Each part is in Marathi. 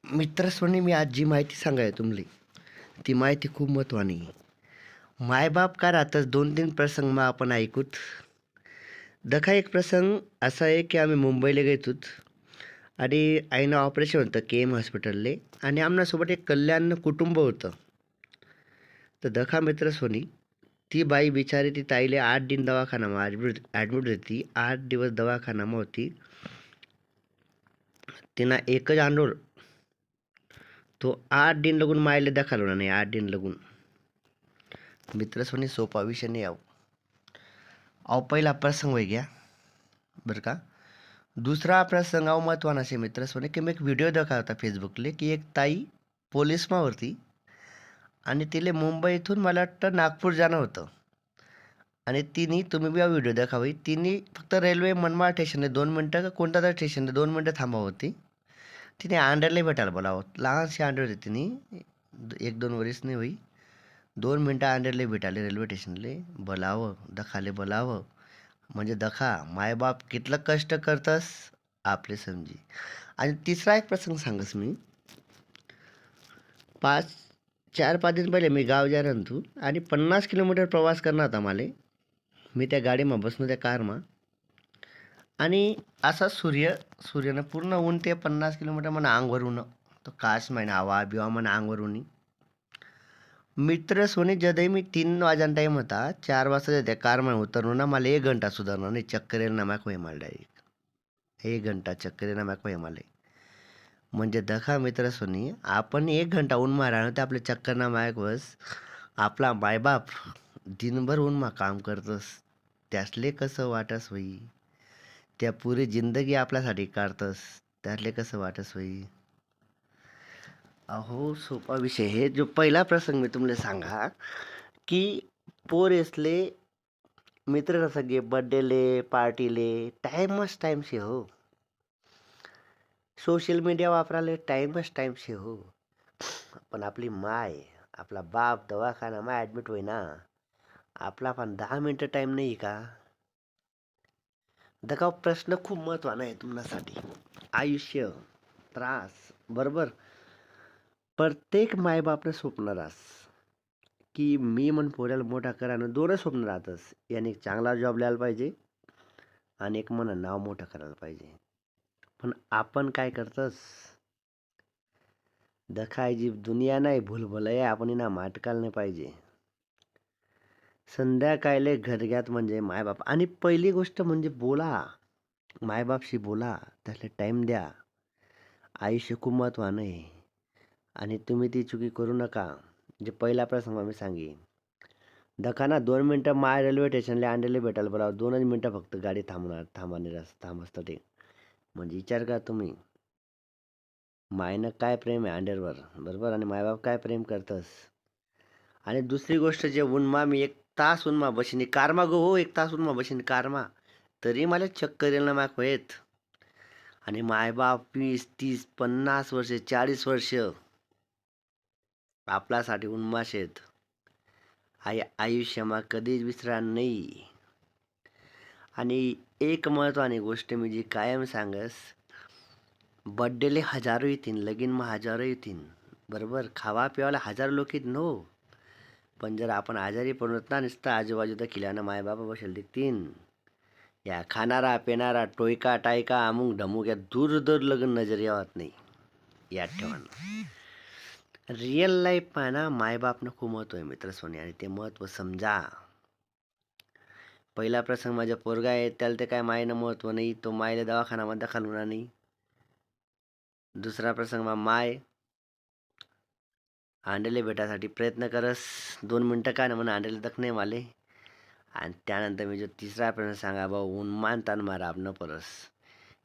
मित्रस्वनी मी आज जी माहिती सांगाय तुम्हाला ती माहिती खूप महत्त्वानी आहे. मायबाप का राहतच 2-3 प्रसंग मग आपण ऐकूत. दखा एक प्रसंग असा आहे की आम्ही मुंबईला गेलोत आणि आईनं ऑपरेशन होतं के हॉस्पिटलले आणि आमच्यासोबत एक कल्याण कुटुंब होतं. तर दखा मित्रस्वनी ती बाई बिचारी ती ताईले 8 दिन दवाखानामा ॲडमिट होती. 8 दिवस दवाखानामा होती. तिनं एकच अंडोर तो 8 दिन लगून मायले दाखवला नाही 8 दिन लगून. मित्रस्वनी सोपा विषय नाही आहो. अहो पहिला प्रसंग होई गया बरं का. दुसरा प्रसंग अहो महत्त्वाना शे मित्रस्वनी की मी एक व्हिडिओ देखा होता फेसबुकले की एक ताई पोलीसमा होती आणि तिले मुंबईतून मला वाटतं नागपूर जाणं होतं आणि तिने तुम्ही बी हा व्हिडिओ दाखवावी तिने फक्त रेल्वे मनमाड स्टेशनला 2 मिनटं का कोणत्या तरी स्टेशनला 2 मिनटं थांबावं होती. तिने आंड्याला भेटायला बोलावं लहानशी आंडर होती तिने 1-2 वर्ष नाही होई 2 मिनटं आंड्याला भेटायला रेल्वे स्टेशनले बोलावं दखाले बोलावं म्हणजे दखा मायबाप कितलं कष्ट करतस आपले समजी. आणि तिसरा एक प्रसंग सांगस मी 4-5 दिन पहिले मी गाव जा तू आणि 50 किलोमीटर प्रवास करणार होता मला. मी त्या गाडीमा बसलो त्या कारमा आणि असा सूर्यानं पूर्ण ऊन ते 50 किलोमीटर मला अंगवर ऊन तो काश महिना हवा बिवा मला अंगवर ऊनी. मित्र सोनी जदही मी 3 वाजान टाईम होता 4 वाजता त्या कारमध्ये उतरलो ना मला 1 घंटा सुधारणार नाही चक्कर येईल ना माक होय मला डायरेक्ट 1 घंटा चक्कर येईल ना माक होय मला. म्हणजे दखा मित्र सोनी आपण 1 घंटा ऊनमा राहणं ते आपल्या चक्कर ना मायक बस आपला मायबाप दिनभर ऊनमा काम करतस त्यासले कसं वाटस होई त्या पुरी जिंदगी आपल्यासाठी काढतस त्यातले कसं वाटस होई. अहो सोपा विषय आहे जो पहिला प्रसंग मी तुम्हाला सांगा की पोरेसले मित्र सगळे बर्थडेले पार्टीले टाईमच टाईम शे हो. सोशल मीडिया वापराले टाईमच टाईम शे हो. पण आपली माय आपला बाप दवाखानामा ॲडमिट होईना आपला पण 10 मिनटं टाईम नाही का. दगा प्रश्न खूप महत्त्वाचा आहे तुमच्यासाठी. आयुष्य त्रास बरोबर प्रत्येक मायबापनं स्वप्न राहस की मी म्हण पोऱ्याला मोठा करानं 2च स्वप्न राहतस याने एक चांगला जॉब लिहायला पाहिजे आणि एक मन नाव मोठं करायला पाहिजे. पण आपण काय करतस दखाय जी दुनिया नाही भूलभुलय आपण ना माटकाल नाही पाहिजे. संध्याकाळले घरग्यात म्हणजे मायबाप आणि पहिली गोष्ट म्हणजे बोला मायबापशी बोला त्याला टाईम द्या. आयुष्य खूप महत्त्वानं आहे आणि तुम्ही ती चुकी करू नका. जे पहिला प्रसंग मी सांगेन दखाना 2 मिनटं माय रेल्वे स्टेशनला अंडेले भेटायला बोलावं 2च मिनटं फक्त गाडी थांबसतं ते म्हणजे विचार करा तुम्ही मायनं काय प्रेम आहे अंडेरवर बरोबर आणि मायबाप काय प्रेम करतस. आणि दुसरी गोष्ट जे उन्मा मी 1 तास उन्मा बशीने कारमा गो हो 1 तास उन्मा बशीने कारमा तरी मला चक्कर येईल ना माक होयत. आणि मायबाप 20-30-50 वर्ष 40 वर्ष आपल्यासाठी उन्माश आहेत. आयुष्यामा कधीच विसरा नाही. आणि एक महत्त्वाची गोष्ट मी जी कायम सांगस बड्डेले हजारो येतील लगीनमा हजारो येतील बरोबर खावा पिवाला हजारो लोक येतील हो. पण जर आपण आजारी पडत ना नुसतं आजूबाजूला किल्ल्यानं मायबापा बसेल दिसतीन या खाणारा पिणारा टोयका टायका अमुक ढमुक या दूर दूर लगन नजर यावत नाही याद ठेवानं. रिअल लाईफ ना मायबापनं खूप महत्त्व आहे मित्र सोनी आणि ते महत्त्व समजा. पहिला प्रसंग माझ्या पोरगा आहे त्याला ते काय मायनं महत्त्व नाही तो मायला दवाखानामध्ये दाखल होणार नाही. दुसरा प्रसंग माय अंडेले भेटासाठी प्रयत्न करस 2 मिनटं काय ना म्हणून अंडेले दख नाही माले. आणि त्यानंतर मी जो तिसरा प्रश्न सांगा भाऊ ऊन मानतान मारा न परस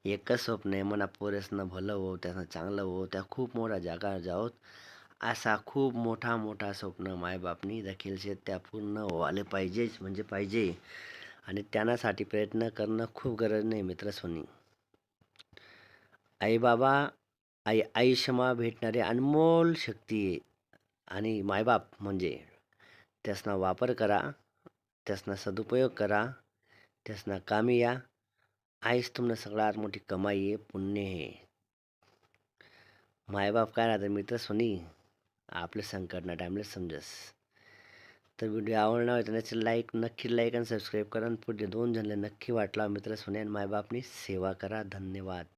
एकच स्वप्न आहे म्हणा पोरेसनं भलं हो त्यानं चांगलं हो त्या खूप मोठ्या जागा जाओत असा खूप मोठा स्वप्न मायबापनी देखील शेत त्या पूर्ण व्हायला पाहिजेच म्हणजे पाहिजे. आणि त्यासाठी प्रयत्न करणं खूप गरज नाही मित्रस्वनी. आई बाबा आयुष्यमा भेटणारी अनमोल शक्ती आहे आणि मायबाप म्हणजे त्यासना वापर करा त्यासना सदुपयोग करा त्यासना कामी या. आईच तुम्हाला सगळ्यात मोठी कमाई आहे पुण्य आहे. मायबाप काय राहतं मित्र सोनी आपले संकटना टाईमला समजस. तर व्हिडिओ आवडला होता त्याची नक्की लाईक आणि सबस्क्राईब करा आणि पुढे 2 जणले नक्की वाटला मित्र सोनी आणि मायबापनी सेवा करा. धन्यवाद.